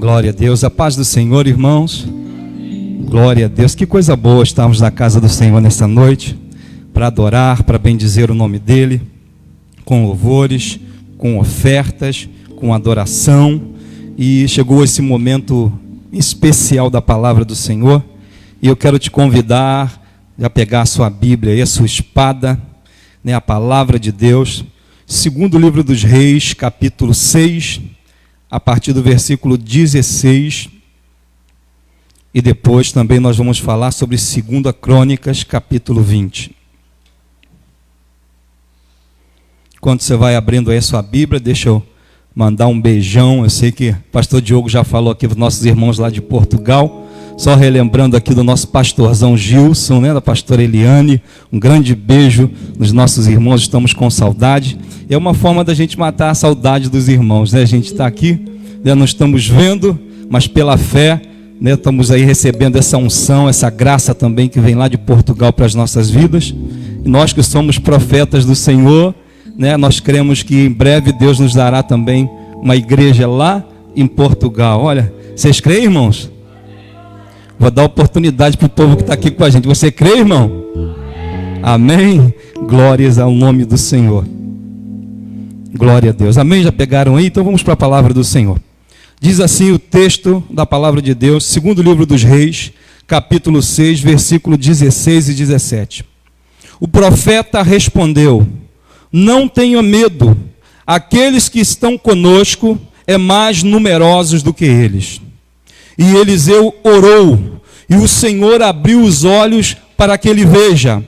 Glória a Deus, a paz do Senhor, irmãos. Glória a Deus, que coisa boa estarmos na casa do Senhor nessa noite, para adorar, para bendizer o nome dEle, com louvores, com ofertas, com adoração. E chegou esse momento especial da palavra do Senhor, e eu quero te convidar a pegar a sua Bíblia e a sua espada, né, a palavra de Deus, segundo livro dos Reis, capítulo 6, a partir do versículo 16, e depois também nós vamos falar sobre 2 Crônicas, capítulo 20. Quando você vai abrindo aí a sua Bíblia, deixa eu mandar um beijão. Eu sei que o pastor Diogo já falou aqui para os nossos irmãos lá de Portugal, só relembrando aqui do nosso pastorzão Gilson, né, da pastora Eliane, um grande beijo nos nossos irmãos, estamos com saudade. É uma forma da gente matar a saudade dos irmãos, né? A gente está aqui, né, não estamos vendo, mas pela fé, né, estamos aí recebendo essa unção, essa graça também que vem lá de Portugal para as nossas vidas. E nós que somos profetas do Senhor, né, nós cremos que em breve Deus nos dará também uma igreja lá em Portugal. Olha, vocês creem, irmãos? Vou dar oportunidade para o povo que está aqui com a gente. Você crê, irmão? Amém? Glórias ao nome do Senhor. Glória a Deus. Amém? Já pegaram aí? Então vamos para a palavra do Senhor. Diz assim o texto da palavra de Deus, segundo livro dos Reis, capítulo 6, versículo 16 e 17. O profeta respondeu: não tenha medo, aqueles que estão conosco é mais numerosos do que eles. E Eliseu orou, e o Senhor abriu os olhos para que ele veja.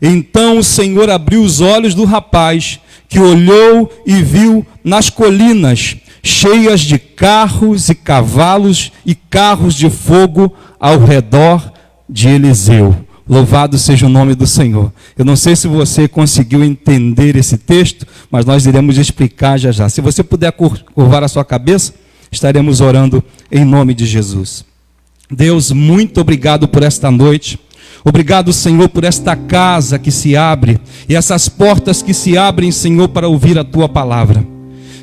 Então o Senhor abriu os olhos do rapaz, que olhou e viu nas colinas, cheias de carros e cavalos e carros de fogo ao redor de Eliseu. Louvado seja o nome do Senhor. Eu não sei se você conseguiu entender esse texto, mas nós iremos explicar já já. Se você puder curvar a sua cabeça, estaremos orando em nome de Jesus. Deus, muito obrigado por esta noite. Obrigado, Senhor, por esta casa que se abre e essas portas que se abrem, Senhor, para ouvir a Tua palavra.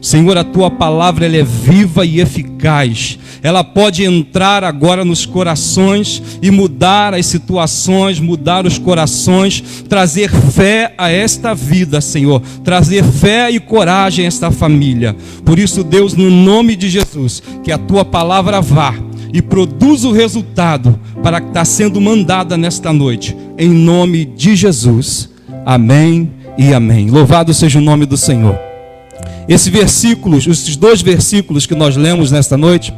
Senhor, a Tua palavra ela é viva e eficaz. Ela pode entrar agora nos corações e mudar as situações, mudar os corações, trazer fé a esta vida, Senhor, trazer fé e coragem a esta família. Por isso, Deus, no nome de Jesus, que a Tua palavra vá e produza o resultado para que está sendo mandada nesta noite, em nome de Jesus. Amém e amém. Louvado seja o nome do Senhor. Esses dois versículos que nós lemos nesta noite,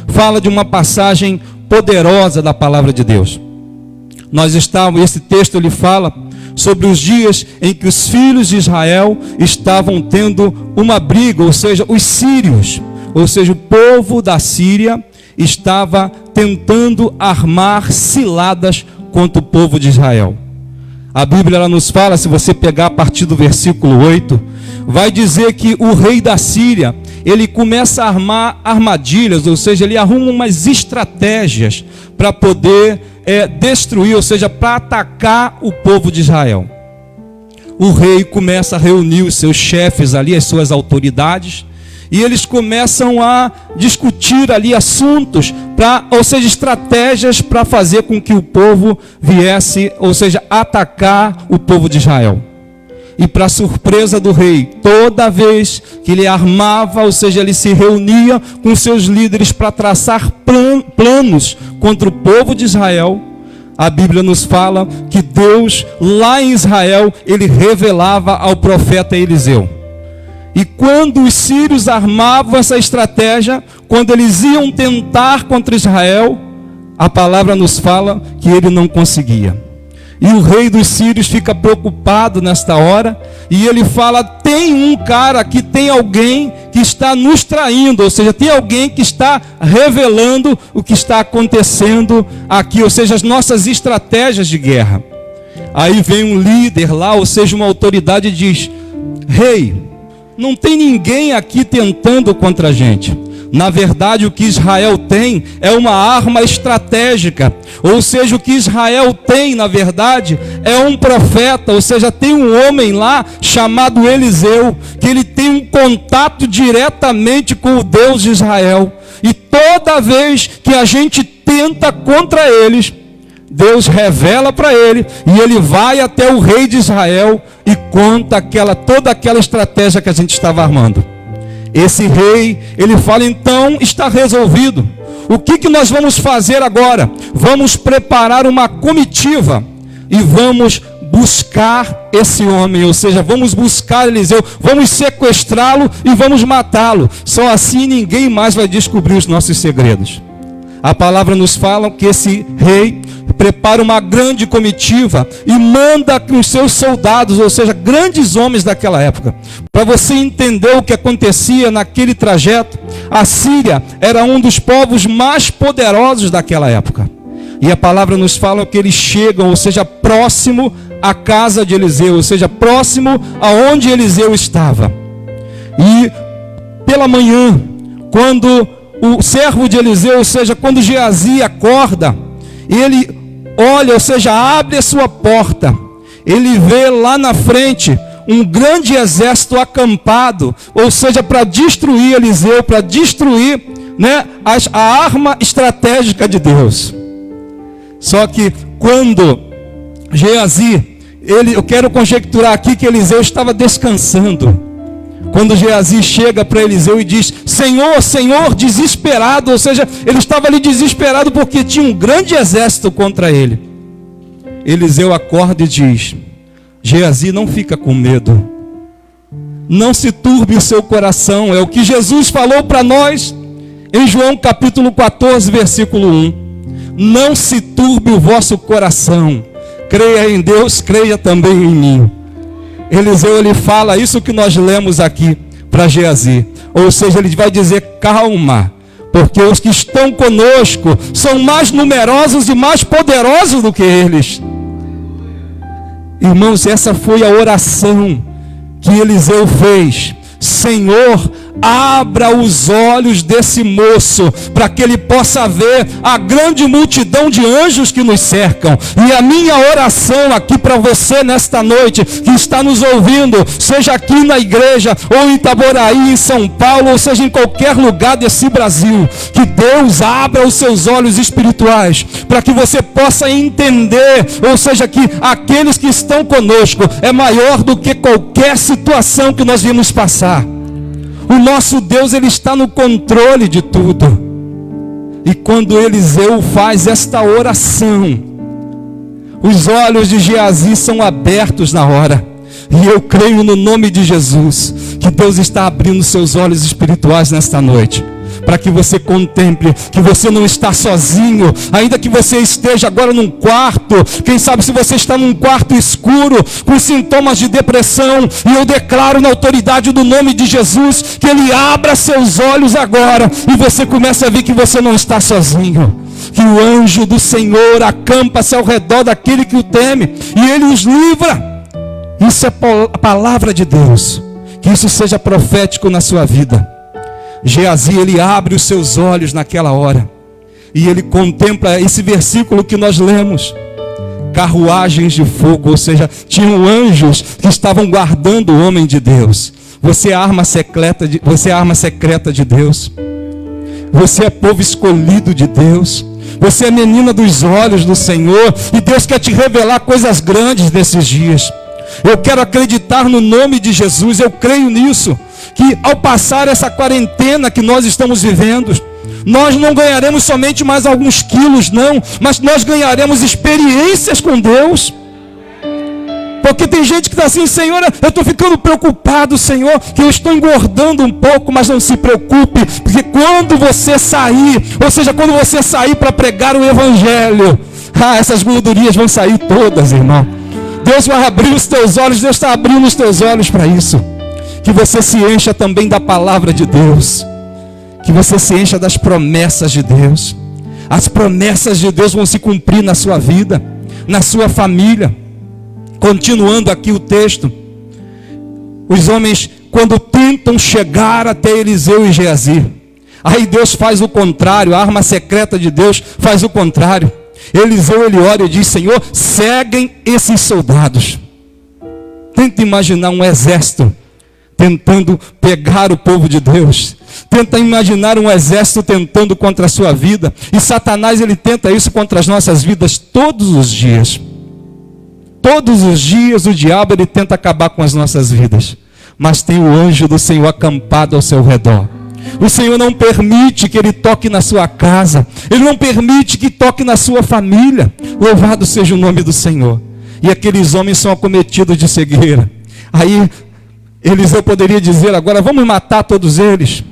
fala de uma passagem poderosa da palavra de Deus. Esse texto ele fala sobre os dias em que os filhos de Israel estavam tendo uma briga, ou seja, os sírios, ou seja, o povo da Síria estava tentando armar ciladas contra o povo de Israel. A Bíblia ela nos fala, se você pegar a partir do versículo 8, vai dizer que o rei da Síria, ele começa a armar armadilhas, ou seja, ele arruma umas estratégias para poder destruir, ou seja, para atacar o povo de Israel. O rei começa a reunir os seus chefes ali, as suas autoridades, e eles começam a discutir ali assuntos, ou seja, estratégias para fazer com que o povo viesse, ou seja, atacar o povo de Israel. E para surpresa do rei, toda vez que ele armava, ou seja, ele se reunia com seus líderes para traçar planos contra o povo de Israel, a Bíblia nos fala que Deus, lá em Israel, ele revelava ao profeta Eliseu. E quando os sírios armavam essa estratégia, quando eles iam tentar contra Israel, a palavra nos fala que ele não conseguia. E o rei dos sírios fica preocupado nesta hora, e ele fala: tem um cara aqui, tem alguém que está nos traindo, ou seja, tem alguém que está revelando o que está acontecendo aqui, ou seja, as nossas estratégias de guerra. Aí vem um líder lá, ou seja, uma autoridade e diz: rei, não tem ninguém aqui tentando contra a gente. Na verdade, o que Israel tem é uma arma estratégica. Ou seja, o que Israel tem, na verdade, é um profeta. Ou seja, tem um homem lá chamado Eliseu, que ele tem um contato diretamente com o Deus de Israel. E toda vez que a gente tenta contra eles, Deus revela para ele, e ele vai até o rei de Israel e conta toda aquela estratégia que a gente estava armando. Esse rei, ele fala, então está resolvido. O que nós vamos fazer agora? Vamos preparar uma comitiva e vamos buscar esse homem, ou seja, vamos buscar Eliseu, vamos sequestrá-lo e vamos matá-lo. Só assim ninguém mais vai descobrir os nossos segredos. A palavra nos fala que esse rei prepara uma grande comitiva e manda que os seus soldados, ou seja, grandes homens daquela época. Para você entender o que acontecia naquele trajeto, a Síria era um dos povos mais poderosos daquela época. E a palavra nos fala que eles chegam, ou seja, próximo à casa de Eliseu, ou seja, próximo aonde Eliseu estava. E pela manhã, quando o servo de Eliseu, ou seja, quando Geazi acorda, ele olha, ou seja, abre a sua porta, ele vê lá na frente um grande exército acampado, ou seja, para destruir Eliseu, para destruir, a arma estratégica de Deus. Só que quando Geazi, eu quero conjecturar aqui que Eliseu estava descansando. Quando Geazi chega para Eliseu e diz, Senhor, Senhor, desesperado, ou seja, ele estava ali desesperado porque tinha um grande exército contra ele. Eliseu acorda e diz, Geazi, não fica com medo, não se turbe o seu coração, é o que Jesus falou para nós em João capítulo 14, versículo 1. Não se turbe o vosso coração, creia em Deus, creia também em mim. Eliseu, ele fala isso que nós lemos aqui para Geazi. Ou seja, ele vai dizer, calma, porque os que estão conosco são mais numerosos e mais poderosos do que eles. Irmãos, essa foi a oração que Eliseu fez. Senhor, abra os olhos desse moço, para que ele possa ver a grande multidão de anjos que nos cercam. E a minha oração aqui para você nesta noite, que está nos ouvindo, seja aqui na igreja, ou em Itaboraí, em São Paulo, ou seja em qualquer lugar desse Brasil, que Deus abra os seus olhos espirituais, para que você possa entender, ou seja, que aqueles que estão conosco é maior do que qualquer situação que nós vimos passar. O nosso Deus, ele está no controle de tudo. E quando Eliseu faz esta oração, os olhos de Geazi são abertos na hora. E eu creio no nome de Jesus, que Deus está abrindo seus olhos espirituais nesta noite, para que você contemple que você não está sozinho, ainda que você esteja agora num quarto, quem sabe se você está num quarto escuro, com sintomas de depressão, e eu declaro na autoridade do nome de Jesus, que Ele abra seus olhos agora, e você começa a ver que você não está sozinho, que o anjo do Senhor acampa-se ao redor daquele que o teme, e Ele os livra. Isso é a palavra de Deus, que isso seja profético na sua vida. Geazi, ele abre os seus olhos naquela hora, e ele contempla esse versículo que nós lemos, carruagens de fogo, ou seja, tinham anjos que estavam guardando o homem de Deus. Você é a arma secreta de Deus, você é povo escolhido de Deus, você é menina dos olhos do Senhor, e Deus quer te revelar coisas grandes nesses dias. Eu quero acreditar no nome de Jesus, eu creio nisso, que ao passar essa quarentena que nós estamos vivendo, nós não ganharemos somente mais alguns quilos, não, mas nós ganharemos experiências com Deus. Porque tem gente que está assim, Senhor, eu estou ficando preocupado, Senhor, que eu estou engordando um pouco, mas não se preocupe, porque quando você sair, ou seja, quando você sair para pregar o Evangelho, essas gordurinhas vão sair todas, irmão. Deus vai abrir os teus olhos, Deus está abrindo os teus olhos para isso. Que você se encha também da palavra de Deus, que você se encha das promessas de Deus. As promessas de Deus vão se cumprir na sua vida, na sua família. Continuando aqui o texto, os homens, quando tentam chegar até Eliseu e Geazi, Aí Deus faz o contrário, a arma secreta de Deus faz o contrário. Eliseu, ele ora e diz: Senhor, seguem esses soldados. Tenta imaginar um exército tentando pegar o povo de Deus. Tenta imaginar um exército tentando contra a sua vida. E Satanás, ele tenta isso contra as nossas vidas todos os dias. Todos os dias o diabo, ele tenta acabar com as nossas vidas. Mas tem o anjo do Senhor acampado ao seu redor. O Senhor não permite que ele toque na sua casa. Ele não permite que toque na sua família. Louvado seja o nome do Senhor. E aqueles homens são acometidos de cegueira. Aí Eliseu poderia dizer: agora vamos matar todos eles.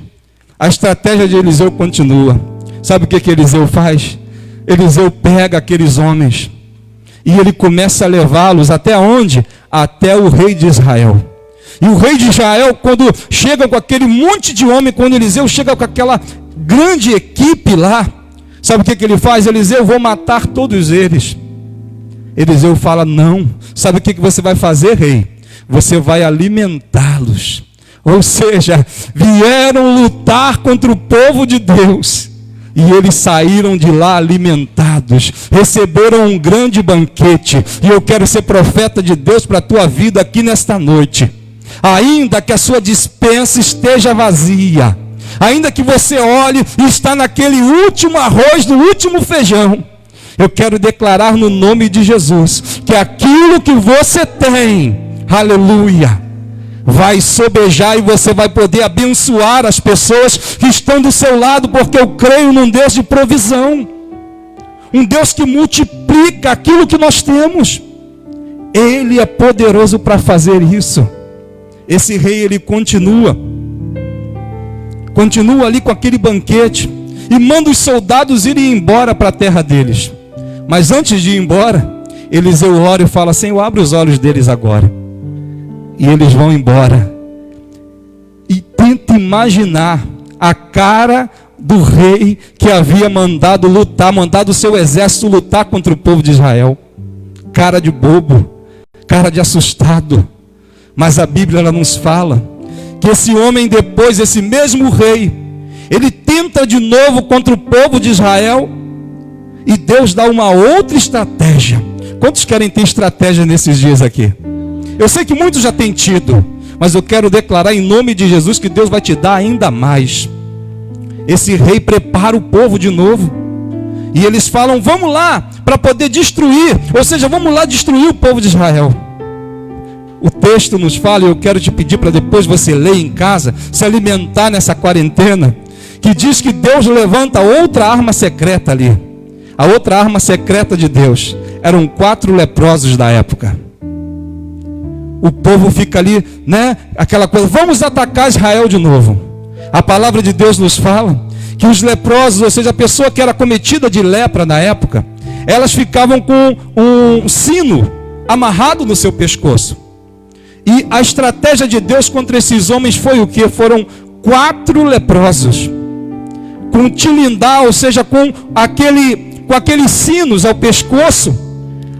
A estratégia de Eliseu continua. Sabe o que Eliseu faz? Eliseu pega aqueles homens e ele começa a levá-los até onde? Até o rei de Israel. E o rei de Israel, quando chega com aquele monte de homem, quando Eliseu chega com aquela grande equipe lá, sabe o que ele faz? Eliseu: vou matar todos eles. Eliseu fala: não. Sabe o que você vai fazer, rei? Você vai alimentá-los. Ou seja, vieram lutar contra o povo de Deus. E eles saíram de lá alimentados, receberam um grande banquete. E eu quero ser profeta de Deus para a tua vida aqui nesta noite. Ainda que a sua despensa esteja vazia, ainda que você olhe e está naquele último arroz, no último feijão, eu quero declarar no nome de Jesus, que aquilo que você tem, aleluia, vai sobejar e você vai poder abençoar as pessoas que estão do seu lado, porque eu creio num Deus de provisão, um Deus que multiplica aquilo que nós temos. Ele é poderoso para fazer isso. Esse rei, ele continua ali com aquele banquete e manda os soldados irem embora para a terra deles. Mas antes de ir embora, Eliseu ora e fala: Senhor, abre os olhos deles agora. E eles vão embora. E tenta imaginar a cara do rei que havia mandado lutar, mandado o seu exército lutar contra o povo de Israel. Cara de bobo, cara de assustado. Mas a Bíblia, ela nos fala que esse homem depois, esse mesmo rei, ele tenta de novo contra o povo de Israel. E Deus dá uma outra estratégia. Quantos querem ter estratégia nesses dias aqui? Eu sei que muitos já têm tido, mas eu quero declarar em nome de Jesus que Deus vai te dar ainda mais. Esse rei prepara o povo de novo. E eles falam: vamos lá para poder destruir. Ou seja, vamos lá destruir o povo de Israel. O texto nos fala, e eu quero te pedir para depois você ler em casa, se alimentar nessa quarentena, que diz que Deus levanta outra arma secreta ali. A outra arma secreta de Deus eram 4 leprosos da época. O povo fica ali, né? Aquela coisa: vamos atacar Israel de novo. A palavra de Deus nos fala que os leprosos, ou seja, a pessoa que era cometida de lepra na época, elas ficavam com um sino amarrado no seu pescoço. E a estratégia de Deus contra esses homens foi o que? Foram 4 leprosos, com tilindar, ou seja, com aqueles sinos ao pescoço.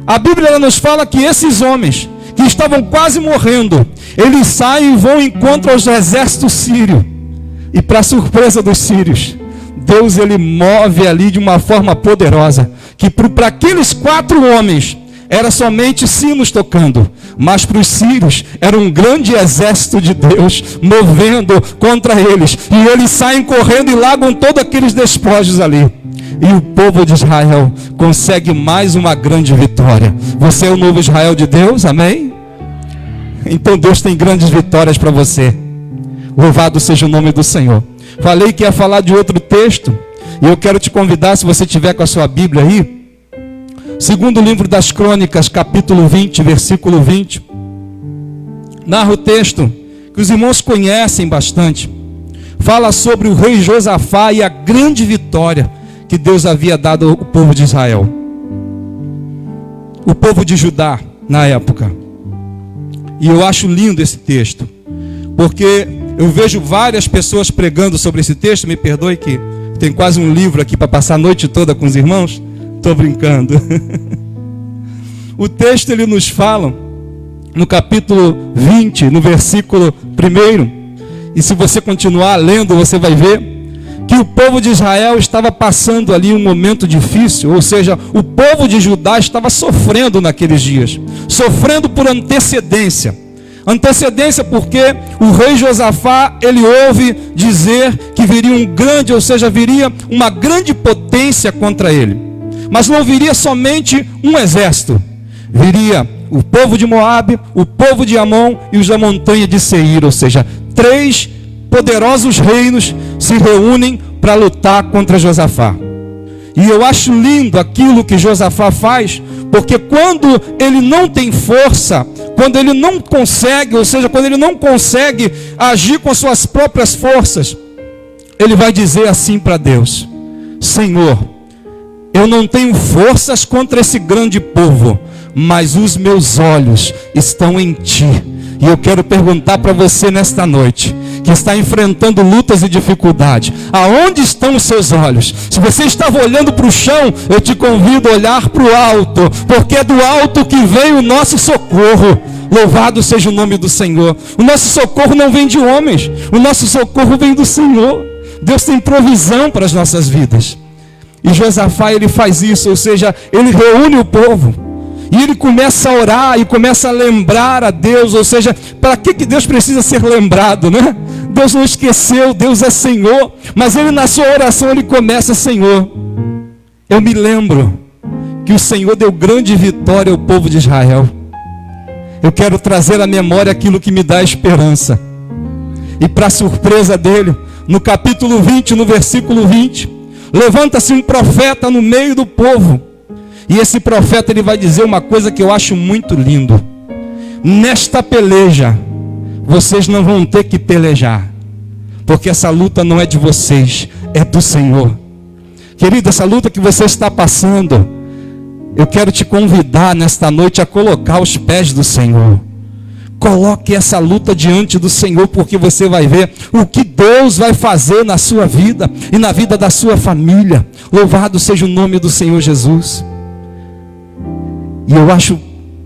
A Bíblia, ela nos fala que esses homens, que estavam quase morrendo, eles saem e vão encontrar os exércitos sírios. E para surpresa dos sírios, Deus, ele move ali de uma forma poderosa, que para aqueles 4 homens era somente sinos tocando, mas para os sírios era um grande exército de Deus movendo contra eles, e eles saem correndo e largam todos aqueles despojos ali, e o povo de Israel consegue mais uma grande vitória. Você é o novo Israel de Deus, amém? Então Deus tem grandes vitórias para você. Louvado seja o nome do Senhor. Falei que ia falar de outro texto, e eu quero te convidar, se você tiver com a sua Bíblia aí, segundo livro das Crônicas, capítulo 20, versículo 20. Narra o texto que os irmãos conhecem bastante. Fala sobre o rei Josafá e a grande vitória que Deus havia dado ao povo de Israel. O povo de Judá, na época. E eu acho lindo esse texto, porque eu vejo várias pessoas pregando sobre esse texto. Me perdoe que tem quase um livro aqui para passar a noite toda com os irmãos. Estou brincando. O texto, ele nos fala, no capítulo 20, no versículo 1, e se você continuar lendo, você vai ver que o povo de Israel estava passando ali um momento difícil, ou seja, o povo de Judá estava sofrendo naqueles dias, sofrendo por antecedência. Antecedência porque o rei Josafá, ele ouve dizer que viria um grande, ou seja, viria uma grande potência contra ele. Mas não viria somente um exército, viria o povo de Moabe, o povo de Amon e os da montanha de Seir, ou seja, 3 poderosos reinos se reúnem para lutar contra Josafá. E eu acho lindo aquilo que Josafá faz, porque quando ele não tem força, quando ele não consegue, ou seja, quando ele não consegue agir com as suas próprias forças, ele vai dizer assim para Deus: Senhor, eu não tenho forças contra esse grande povo, mas os meus olhos estão em Ti. E eu quero perguntar para você nesta noite, que está enfrentando lutas e dificuldades, aonde estão os seus olhos? Se você estava olhando para o chão, eu te convido a olhar para o alto, porque é do alto que vem o nosso socorro. Louvado seja o nome do Senhor. O nosso socorro não vem de homens, o nosso socorro vem do Senhor. Deus tem provisão para as nossas vidas. E Josafá, ele faz isso, ou seja, ele reúne o povo, e ele começa a orar e começa a lembrar a Deus, ou seja, para que Deus precisa ser lembrado, né? Deus não esqueceu, Deus é Senhor, mas ele na sua oração, ele começa: Senhor, eu me lembro que o Senhor deu grande vitória ao povo de Israel. Eu quero trazer à memória aquilo que me dá esperança. E para surpresa dele, no capítulo 20, no versículo 20, levanta-se um profeta no meio do povo. E esse profeta, ele vai dizer uma coisa que eu acho muito lindo: nesta peleja, vocês não vão ter que pelejar, porque essa luta não é de vocês, é do Senhor. Querido, essa luta que você está passando, eu quero te convidar nesta noite a colocar aos pés do Senhor. Coloque essa luta diante do Senhor, porque você vai ver o que Deus vai fazer na sua vida e na vida da sua família. Louvado seja o nome do Senhor Jesus. E eu acho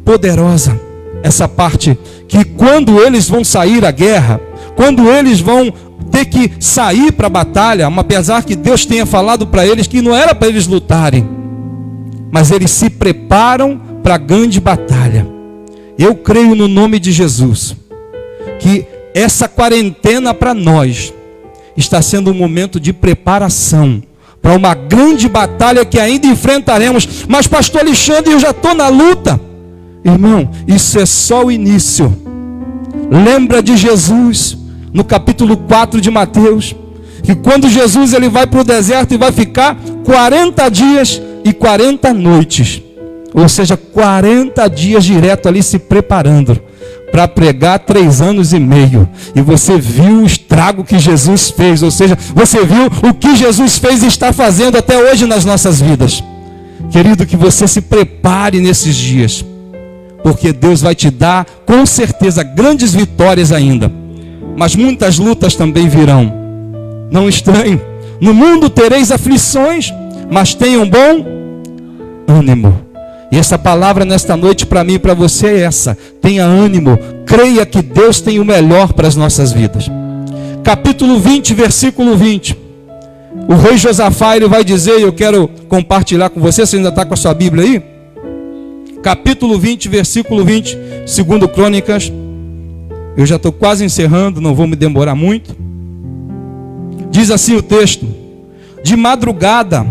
poderosa essa parte, que quando eles vão sair à guerra, quando eles vão ter que sair para a batalha, apesar que Deus tenha falado para eles que não era para eles lutarem, mas eles se preparam para a grande batalha. Eu creio no nome de Jesus, que essa quarentena para nós está sendo um momento de preparação para uma grande batalha que ainda enfrentaremos. Mas pastor Alexandre, eu já estou na luta. Irmão, isso é só o início. Lembra de Jesus, no capítulo 4 de Mateus, que quando Jesus ele vai para o deserto e vai ficar 40 dias e 40 noites, ou seja, 40 dias direto ali se preparando para pregar 3 anos e meio. E você viu o estrago que Jesus fez, ou seja, você viu o que Jesus fez e está fazendo até hoje nas nossas vidas. Querido, que você se prepare nesses dias, porque Deus vai te dar com certeza grandes vitórias ainda, mas muitas lutas também virão. Não estranhe, no mundo tereis aflições, mas tenham bom ânimo. E essa palavra nesta noite para mim e para você é essa: tenha ânimo, creia que Deus tem o melhor para as nossas vidas. Capítulo 20, versículo 20. O rei Josafá, ele vai dizer, e eu quero compartilhar com você, você ainda está com a sua Bíblia aí? Capítulo 20, versículo 20, segundo Crônicas. Eu já estou quase encerrando, não vou me demorar muito. Diz assim o texto: de madrugada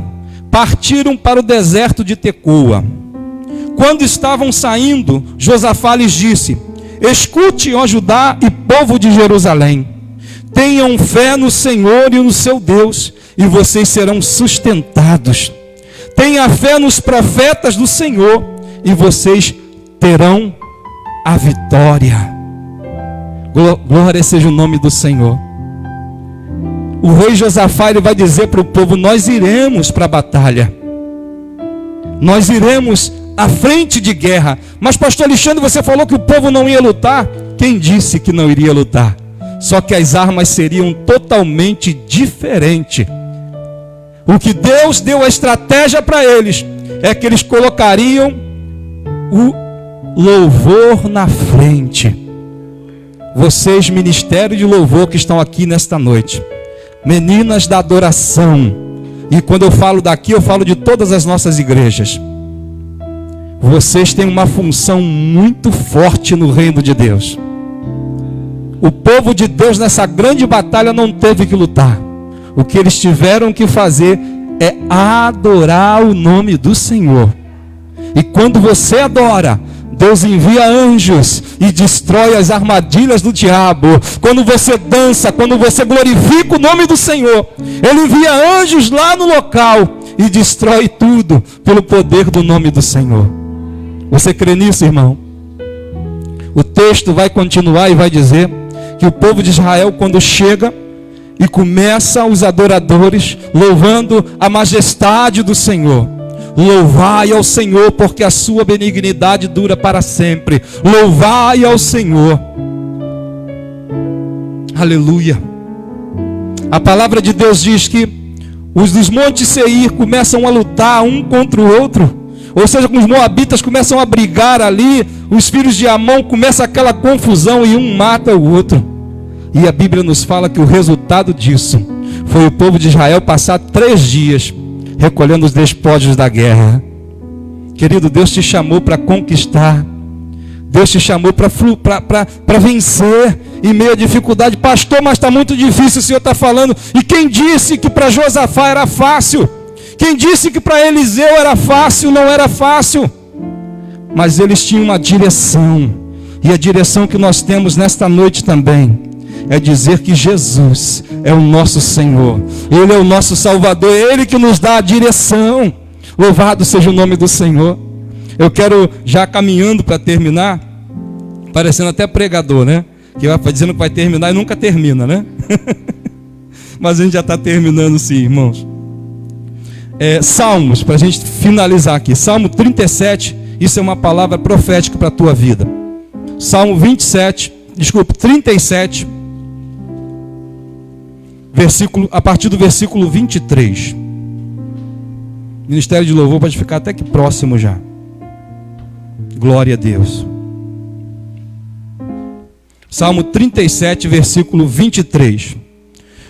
partiram para o deserto de Tecoa. Quando estavam saindo, Josafá lhes disse: escute, ó Judá e povo de Jerusalém, tenham fé no Senhor e no seu Deus, e vocês serão sustentados. Tenha fé nos profetas do Senhor, e vocês terão a vitória. Glória seja o nome do Senhor. O rei Josafá, ele vai dizer para o povo: nós iremos para a batalha, nós iremos à frente de guerra. Mas pastor Alexandre, você falou que o povo não ia lutar. Quem disse que não iria lutar? Só que as armas seriam totalmente diferentes. O que Deus deu a estratégia para eles é que eles colocariam o louvor na frente. Vocês, ministério de louvor que estão aqui nesta noite, Meninas da adoração. E quando eu falo daqui, eu falo de todas as nossas igrejas. Vocês têm uma função muito forte no reino de Deus. O povo de Deus nessa grande batalha não teve que lutar. O que eles tiveram que fazer é adorar o nome do Senhor. E quando você adora, Deus envia anjos e destrói as armadilhas do diabo. Quando você dança, quando você glorifica o nome do Senhor, Ele envia anjos lá no local e destrói tudo pelo poder do nome do Senhor. Você crê nisso, irmão? O texto vai continuar e vai dizer que o povo de Israel, quando chega e começa os adoradores louvando a majestade do Senhor. Louvai ao Senhor, porque a sua benignidade dura para sempre. Louvai ao Senhor. Aleluia. A palavra de Deus diz que os dos montes Seir começam a lutar um contra o outro. Ou seja, os moabitas começam a brigar ali. Os filhos de Amon começa aquela confusão e um mata o outro. E a Bíblia nos fala que o resultado disso foi o povo de Israel passar 3 dias recolhendo os despojos da guerra. Querido, Deus te chamou para conquistar. Deus te chamou para vencer em meio à dificuldade. Pastor, mas está muito difícil, o Senhor está falando. E quem disse que para Josafá era fácil? Quem disse que para Eliseu era fácil? Não era fácil. Mas eles tinham uma direção. E a direção que nós temos nesta noite também é dizer que Jesus é o nosso Senhor. Ele é o nosso Salvador. É Ele que nos dá a direção. Louvado seja o nome do Senhor. Eu quero, já caminhando para terminar, parecendo até pregador, né? Que vai dizendo que vai terminar e nunca termina, né? Mas a gente já está terminando sim, irmãos. Salmos, para a gente finalizar aqui. Salmo 37, isso é uma palavra profética para a tua vida. Salmo 37, a partir do versículo 23. Ministério de Louvor pode ficar até que próximo já. Glória a Deus. Salmo 37, versículo 23.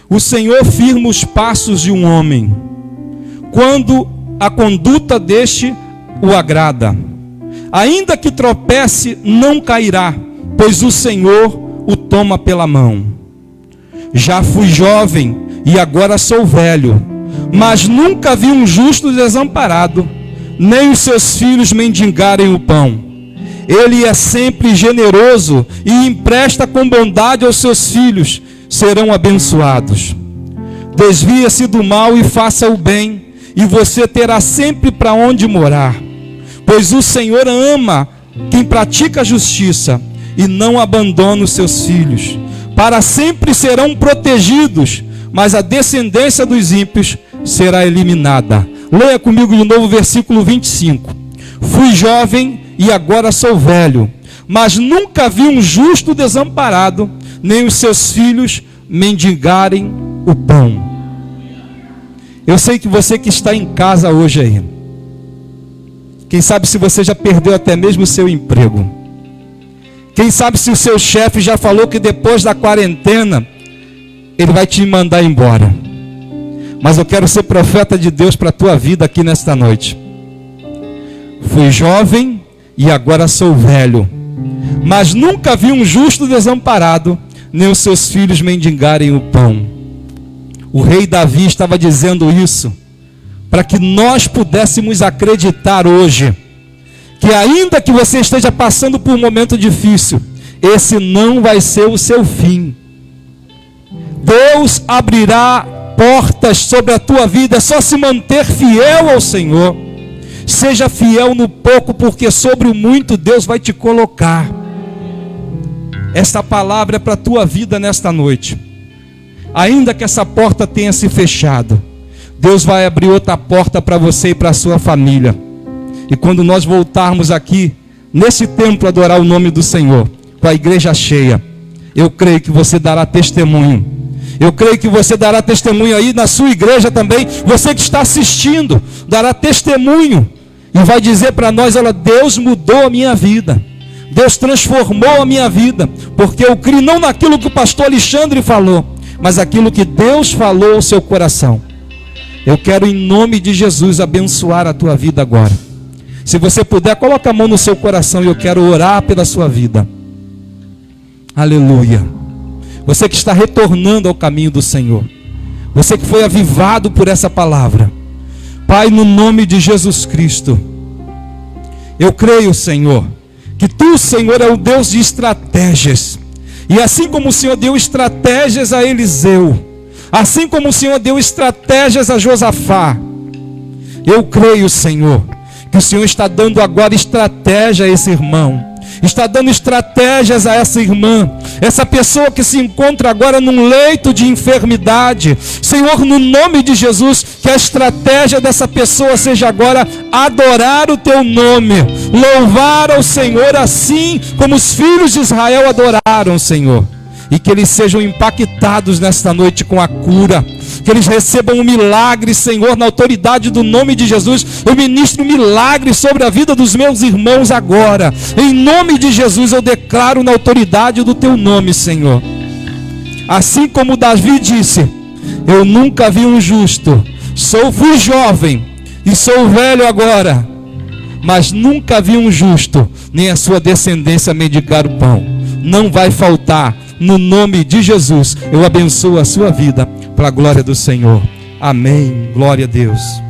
O Senhor firma os passos de um homem, quando a conduta deste o agrada. Ainda que tropece, não cairá, pois o Senhor o toma pela mão. Já fui jovem e agora sou velho, mas nunca vi um justo desamparado, nem os seus filhos mendigarem o pão. Ele é sempre generoso e empresta com bondade aos seus filhos, serão abençoados. Desvia-se do mal e faça o bem, e você terá sempre para onde morar. Pois o Senhor ama quem pratica a justiça e não abandona os seus filhos. Para sempre serão protegidos, mas a descendência dos ímpios será eliminada. Leia comigo de novo o versículo 25. Fui jovem e agora sou velho, mas nunca vi um justo desamparado, nem os seus filhos mendigarem o pão. Eu sei que você que está em casa hoje aí, quem sabe se você já perdeu até mesmo o seu emprego. Quem sabe se o seu chefe já falou que depois da quarentena ele vai te mandar embora. Mas eu quero ser profeta de Deus para a tua vida aqui nesta noite. Fui jovem e agora sou velho, mas nunca vi um justo desamparado, nem os seus filhos mendigarem o pão. O rei Davi estava dizendo isso para que nós pudéssemos acreditar hoje que ainda que você esteja passando por um momento difícil, esse não vai ser o seu fim. Deus abrirá portas sobre a tua vida, é só se manter fiel ao Senhor. Seja fiel no pouco, porque sobre o muito Deus vai te colocar. Esta palavra é para a tua vida nesta noite. Ainda que essa porta tenha se fechado, Deus vai abrir outra porta para você e para a sua família. E quando nós voltarmos aqui, nesse templo, adorar o nome do Senhor, com a igreja cheia, eu creio que você dará testemunho. Eu creio que você dará testemunho aí na sua igreja também. Você que está assistindo, dará testemunho. E vai dizer para nós, olha, Deus mudou a minha vida. Deus transformou a minha vida. Porque eu creio não naquilo que o pastor Alexandre falou, mas aquilo que Deus falou ao seu coração. Eu quero, em nome de Jesus, abençoar a tua vida agora. Se você puder, coloca a mão no seu coração e eu quero orar pela sua vida. Aleluia. Você que está retornando ao caminho do Senhor, você que foi avivado por essa palavra, Pai, no nome de Jesus Cristo, eu creio, Senhor, que Tu, Senhor, é o Deus de estratégias. E assim como o Senhor deu estratégias a Eliseu, assim como o Senhor deu estratégias a Josafá, eu creio, Senhor, que o Senhor está dando agora estratégia a esse irmão, está dando estratégias a essa irmã, essa pessoa que se encontra agora num leito de enfermidade. Senhor, no nome de Jesus, que a estratégia dessa pessoa seja agora adorar o Teu nome, louvar ao Senhor assim como os filhos de Israel adoraram, Senhor. E que eles sejam impactados nesta noite com a cura, que eles recebam um milagre, Senhor, na autoridade do nome de Jesus. Eu ministro um milagre sobre a vida dos meus irmãos agora. Em nome de Jesus eu declaro na autoridade do Teu nome, Senhor. Assim como Davi disse: eu nunca vi um justo, fui jovem e sou velho agora, mas nunca vi um justo, nem a sua descendência mendigar o pão. Não vai faltar. No nome de Jesus, eu abençoo a sua vida, para a glória do Senhor. Amém. Glória a Deus.